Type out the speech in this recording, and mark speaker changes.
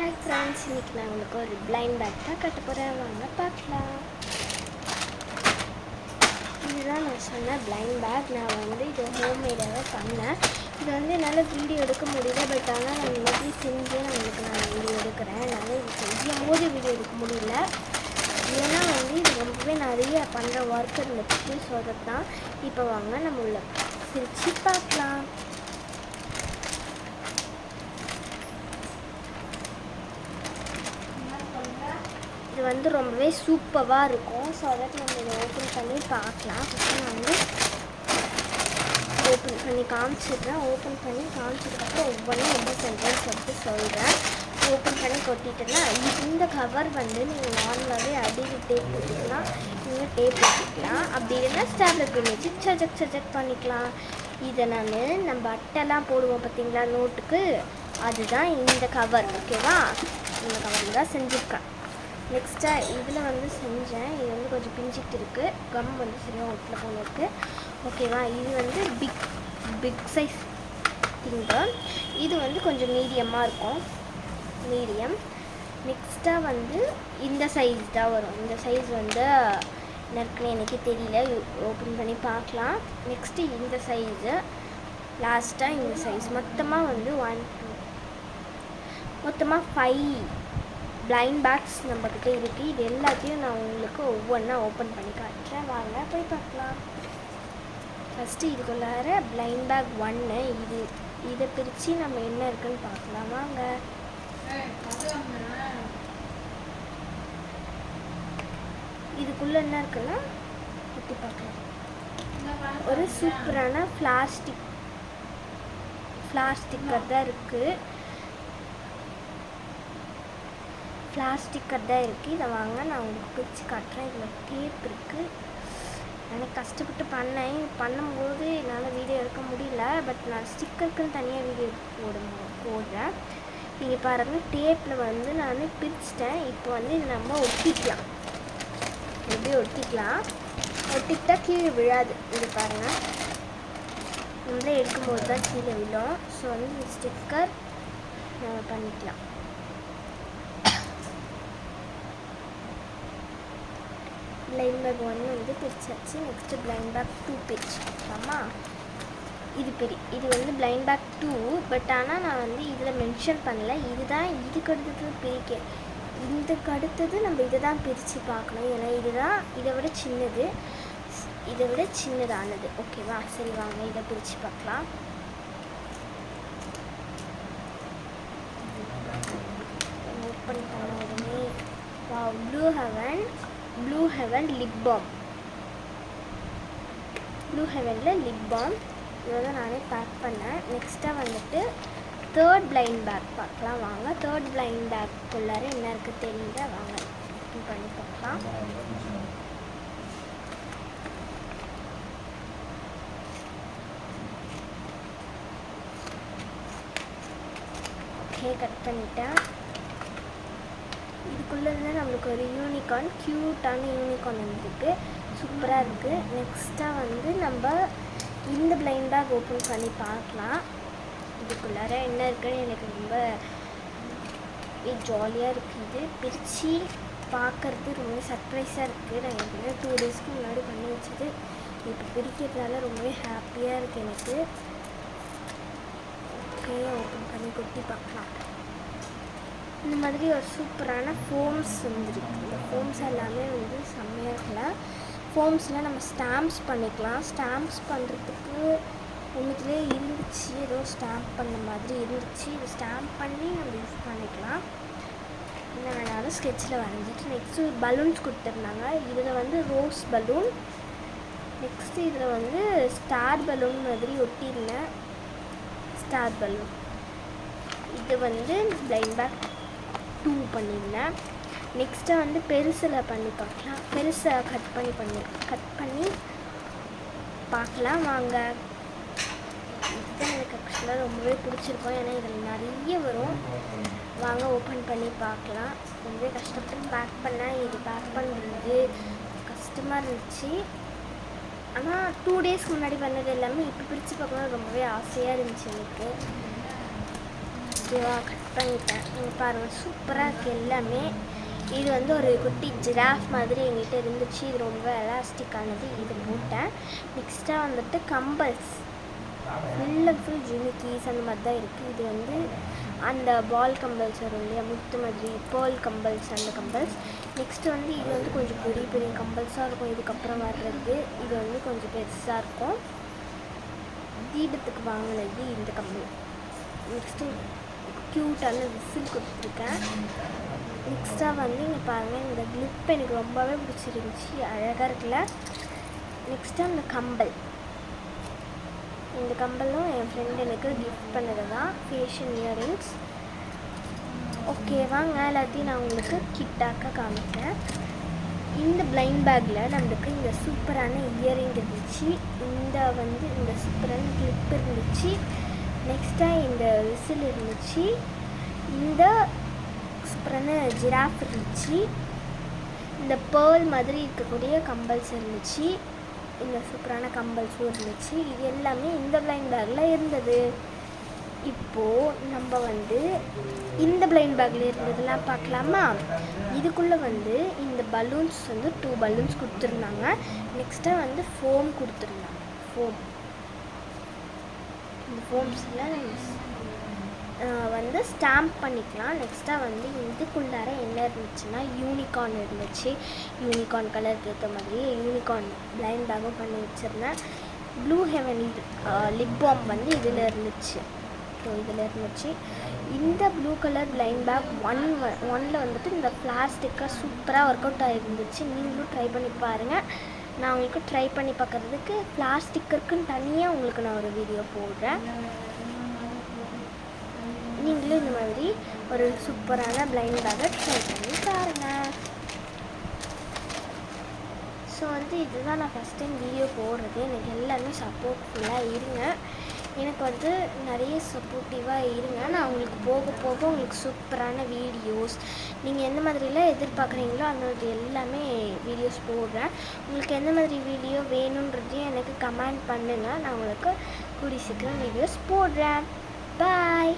Speaker 1: Hi friends, இன்றைக்கி நான் உங்களுக்கு ஒரு பிளைண்ட் பேக் தான் கட்ட போகிறேன். வாங்க பார்க்கலாம். இதுதான் நான் சொன்ன பிளைண்ட் பேக். நான் வந்து இது ஹோம்மேடாக பண்ணேன். இது வந்து என்னால் வீடியோ எடுக்க முடியல, பட் ஆனால் நான் இந்த மாதிரி செஞ்சு நான் வீடியோ எடுக்கிறேன். என்னால் இது செய்யும் போது வீடியோ எடுக்க முடியல, ஏன்னா வந்து இது ரொம்பவே நிறைய பண்ணுற ஒர்க் இருந்துச்சு. ஸோ அதை தான் இப்போ வாங்க நம்ம உள்ள பிரித்து பார்க்கலாம். இது வந்து ரொம்பவே சூப்பராக இருக்கும். ஸோ அதை நம்ம இதை ஓப்பன் பண்ணி பார்க்கலாம். ஃபஸ்ட்டு நான் வந்து ஓப்பன் பண்ணி காமிச்சிடுறேன். ஓப்பன் பண்ணி காமிச்சதுக்கப்புறம் ஒவ்வொன்றும் எப்படி செஞ்சேன்னு சொல்கிறேன். ஓப்பன் பண்ணி கொட்டிட்டேன்னா இந்த கவர் வந்து நீங்கள் நார்மலாகவே அடியில் டேப் போட்டிங்கன்னா நீங்கள் டேப் போட்டுக்கலாம். அப்படி இல்லைன்னா ஸ்டாப்லர் பின் வச்சு சஜெக்ட் பண்ணிக்கலாம். இதை நம்ம அட்டைலாம் போடுவோம் பார்த்தீங்களா நோட்டுக்கு, அதுதான் இந்த கவர். ஓகேவா, இந்த கவர் தான் செஞ்சுருக்கேன். நெக்ஸ்ட்டாக இதில் வந்து செஞ்சேன். இது வந்து கொஞ்சம் பிஞ்சிட்டு இருக்குது, கம் வந்து சரியாக ஒட்டில் போல இருக்குது. ஓகேவா, இது வந்து பிக் சைஸ் திங்கர். இது வந்து கொஞ்சம் மீடியமாக இருக்கும், மீடியம். நெக்ஸ்ட்டாக வந்து இந்த சைஸ் தான் வரும். இந்த சைஸ் வந்து நறுக்குன்னு எனக்கு தெரியல, ஓப்பன் பண்ணி பார்க்கலாம். நெக்ஸ்ட்டு இந்த சைஸு, லாஸ்ட்டாக இந்த சைஸ். மொத்தமாக வந்து 5 பிளைண்ட் பேக்ஸ் நம்மக்கிட்ட இருக்குது. இது எல்லாத்தையும் நான் உங்களுக்கு ஒவ்வொன்றா ஓப்பன் பண்ணி காட்டுறேன். வாங்க போய் பார்க்கலாம். ஃபஸ்ட்டு இதுக்குள்ளார பிளைண்ட் பேக் 1. இதை பிரித்து நம்ம என்ன இருக்குன்னு பார்க்கலாம். வாங்க. இதுக்குள்ளே என்ன இருக்குன்னா குட்டி பார்க்கலாம். ஒரு சூப்பரான பிளாஸ்டிக்கர் தான் இருக்குது. பிளாஸ்டிக்கர் தான் இருக்குது. இதை வாங்க நான் உங்களுக்கு பிரித்து காட்டுறேன். இதில் டேப் இருக்குது. எனக்கு கஷ்டப்பட்டு பண்ணும்போது என்னால் வீடியோ எடுக்க முடியல, பட் நான் ஸ்டிக்கருக்குன்னு தனியாக வீடியோ போடுறேன். நீங்கள் பாருங்கள், டேப்பில் வந்து நான் பிரிச்சிட்டேன். இப்போ வந்து இது நம்ம ஒட்டிக்கலாம். எப்படி ஒட்டிக்கலாம், ஒட்டிக்கிட்டா கீழே விழாது. இது பாருங்கள், நம்மளே எடுக்கும்போது தான் கீழே விழும். ஸோ வந்து இந்த ஸ்டிக்கர் நம்ம பண்ணிக்கலாம். பிளைண்ட் பேக் 1 வந்து பிரிச்சாச்சு. நெக்ஸ்ட்டு பிளைண்ட் பேக் 2 பிரிச்சுக்கலாமா. இது வந்து பிளைண்ட் பேக் 2, பட் ஆனால் நான் வந்து இதில் மென்ஷன் பண்ணல. இதுதான் இதுக்கு அடுத்தது பிரிக்க. இதுக்கு அடுத்தது நம்ம இதை தான் பிரித்து பார்க்கணும், ஏன்னா இதுதான் இதை விட சின்னதானது. ஓகேவா, சரி வாங்க இதை பிரித்து பார்க்கலாம். ஓப்பன் பண்ண உடனே blue heaven lip balm. Blue ஹெவனில் லிப் பாம் இதை நானே பேக் பண்ணேன். நெக்ஸ்ட்டாக வந்துட்டு தேர்ட் பிளைண்ட் பேக் பார்க்கலாம். வாங்க, தேர்ட் பிளைண்ட் பேக்குள்ளார என்ன இருக்குது தெரியல. வாங்க ஓப்பன் பண்ணி பார்க்கலாம். ஓகே, கட் பண்ணிட்டேன். இதுக்குள்ளே நம்மளுக்கு ஒரு யூனிகார்ன், க்யூட்டான யூனிகார்ன் இருக்குது, சூப்பராக இருக்குது. நெக்ஸ்ட்டாக வந்து நம்ம இந்த பிளைண்ட் பேக் ஓப்பன் பண்ணி பார்க்கலாம். இதுக்குள்ளார என்ன இருக்குன்னு எனக்கு ரொம்ப ஜாலியாக இருக்குது. பிரித்து பார்க்குறது ரொம்ப சர்ப்ரைஸாக இருக்குது. நான் எப்படின்னா 2 டேஸ்க்கு முன்னாடி பண்ணி வச்சது. இப்போ பிரிக்கிறதுனால ரொம்பவே ஹாப்பியாக இருக்குது எனக்கு. ஓகே, ஓப்பன் பண்ணி கொட்டி பார்க்கலாம். இந்த மாதிரி ஒரு சூப்பரான ஃபோம்ஸ் வந்துருக்கு. இந்த ஃபோம்ஸ் எல்லாமே வந்து செம்மையாக இருக்கல. ஃபோம்ஸில் நம்ம ஸ்டாம்ப்ஸ் பண்ணிக்கலாம். ஸ்டாம்ப்ஸ் பண்ணுறதுக்கு ஒன்றுத்துலேயே இருந்துச்சு, ஏதோ ஸ்டாம்ப் பண்ண மாதிரி இருந்துச்சு. இதை ஸ்டாம்ப் பண்ணி நம்ம யூஸ் பண்ணிக்கலாம். என்ன வேணாலும் ஸ்கெட்சில் வரைஞ்சிட்டு. நெக்ஸ்ட்டு பலூன்ஸ் கொடுத்துருந்தாங்க. இதில் வந்து ரோஸ் பலூன், நெக்ஸ்ட்டு இதில் வந்து ஸ்டார் பலூன் மாதிரி ஒட்டியிருந்தேன். ஸ்டார் பலூன் இது வந்து பிளைண்ட் பேக் 2 பண்ணியிருந்தேன். நெக்ஸ்ட்டாக வந்து பெருசில் பண்ணி பார்க்கலாம். பெருசை கட் பண்ணி பார்க்கலாம். வாங்க, இதுதான் எனக்கு ஆக்சுவலாக ரொம்பவே பிடிச்சிருக்கும், ஏன்னா இதில் நிறைய வரும். வாங்க ஓப்பன் பண்ணி பார்க்கலாம். ரொம்பவே கஷ்டப்பட்டு பேக் பண்ணேன். இது பேக் பண்ணுறது கஷ்டமாக இருந்துச்சு. ஆனால் 2 டேஸ்க்கு முன்னாடி பண்ணது எல்லாமே இப்போ பிரித்து பார்க்கணும் ரொம்பவே ஆசையாக இருந்துச்சு எனக்கு. ஓகேவா, கட் ஃபிட் பண்ணிட்டேன். இங்கே பாருங்கள், சூப்பராக இருக்குது எல்லாமே. இது வந்து ஒரு குட்டி ஜிராஃப் மாதிரி எங்கிட்ட இருந்துச்சு. இது ரொம்ப எலாஸ்டிக்கானது. இது போட்டேன். நெக்ஸ்ட்டாக வந்துட்டு கம்பல்ஸ் ஃபுல் அண்ட் ஃபுல் ஜிமிக்கீஸ் அந்த மாதிரி தான் இருக்குது. இது வந்து அந்த பால் கம்பல்ஸ் வரும் இல்லையா, முத்து மாதிரி பேர்ல் கம்பல்ஸ், அந்த கம்பல்ஸ். நெக்ஸ்ட்டு வந்து இது வந்து கொஞ்சம் பெரிய பெரிய கம்பல்ஸாக இருக்கும். இதுக்கப்புறம் வர்றது இது வந்து கொஞ்சம் பெருசாக இருக்கும். தீபத்துக்கு வாங்கினது இந்த கம்பல். நெக்ஸ்ட்டு க்யூட்டான விசில் கொடுத்துருக்கேன். நெக்ஸ்ட்டாக வந்து இங்கே பாருங்கள், இந்த கிளிப் எனக்கு ரொம்பவே பிடிச்சிருந்துச்சி, அழகாக இருக்குல்ல. நெக்ஸ்ட்டு அந்த கம்பல். இந்த கம்பலும் என் ஃப்ரெண்ட் எனக்கு கிஃப்ட் பண்ணது தான், ஃபேஷியல் இயரிங்ஸ். ஓகே வாங்க, எல்லாத்தையும் நான் உங்களுக்கு கிட்டாக்க காமிக்கிறேன். இந்த பிளைண்ட் பேக்கில் நம்மளுக்கு இந்த சூப்பரான இயரிங் இருந்துச்சு. இந்த சூப்பரான கிளிப் இருந்துச்சு. நெக்ஸ்ட்டாக இந்த விசில் இருந்துச்சு. இந்த சூப்பரான ஜிராஃப் இருந்துச்சு. இந்த பேர்ல் மாதிரி இருக்கக்கூடிய கம்பல்ஸ் இருந்துச்சு. இந்த சூப்பரான கம்பல்ஸும் இருந்துச்சு. இது எல்லாமே இந்த பிளைண்ட் பேக்கில் இருந்தது. இப்போது நம்ம வந்து இந்த பிளைண்ட் பேக்கில் இருந்ததெல்லாம் பார்க்கலாமா? இதுக்குள்ளே வந்து இந்த பலூன்ஸ் வந்து 2 பலூன்ஸ் கொடுத்துருந்தாங்க. நெக்ஸ்ட்டாக வந்து ஃபோம் கொடுத்துருந்தாங்க. இந்த ஃபோம்ஸில் வந்து ஸ்டாம்ப் பண்ணிக்கலாம். நெக்ஸ்ட்டாக வந்து இதுக்குள்ளார என்ன இருந்துச்சுன்னா யூனிகார்ன் இருந்துச்சு. யூனிகார்ன் கலருக்கு ஏற்ற மாதிரியே யூனிகார்ன் பிளைண்ட் பேக்கும் பண்ணி வச்சுருந்தேன். ப்ளூ ஹெவன் லிப் பாம் வந்து இதில் இருந்துச்சு. ஸோ இதில் இருந்துச்சு. இந்த ப்ளூ கலர் பிளைண்ட் பேக் ஒன்னில் வந்துட்டு இந்த பிளாஸ்டிக்காக சூப்பராக ஒர்க் அவுட் ஆகிருந்துச்சு. நீங்களும் ட்ரை பண்ணி பாருங்கள். நான் உங்களுக்கு ட்ரை பண்ணி பார்க்குறதுக்கு பிளாஸ்டிக்கருக்குன்னு தனியாக உங்களுக்கு நான் ஒரு வீடியோ போடுறேன். நீங்களும் இந்த மாதிரி ஒரு சூப்பரான பிளைண்ட் பேக்கை ட்ரை பண்ணி பாருங்கள். ஸோ வந்து இதுதான் நான் ஃபஸ்ட் டைம் வீடியோ போடுறது. எனக்கு எல்லாருமே சப்போர்ட்ஃபுல்லாக இருங்க. எனக்கு வந்து நிறைய சப்போர்ட்டிவாக இருங்க. நான் உங்களுக்கு போக போக உங்களுக்கு சூப்பரான வீடியோஸ் நீங்கள் எந்த மாதிரிலாம் எதிர்பார்க்குறீங்களோ அந்த மாதிரி எல்லாமே வீடியோஸ் போடுறேன். உங்களுக்கு எந்த மாதிரி வீடியோ வேணுன்றதையும் எனக்கு கமெண்ட் பண்ணுங்கள். நான் உங்களுக்கு கூடிய சீக்கிரம் வீடியோஸ் போடுறேன். பாய்.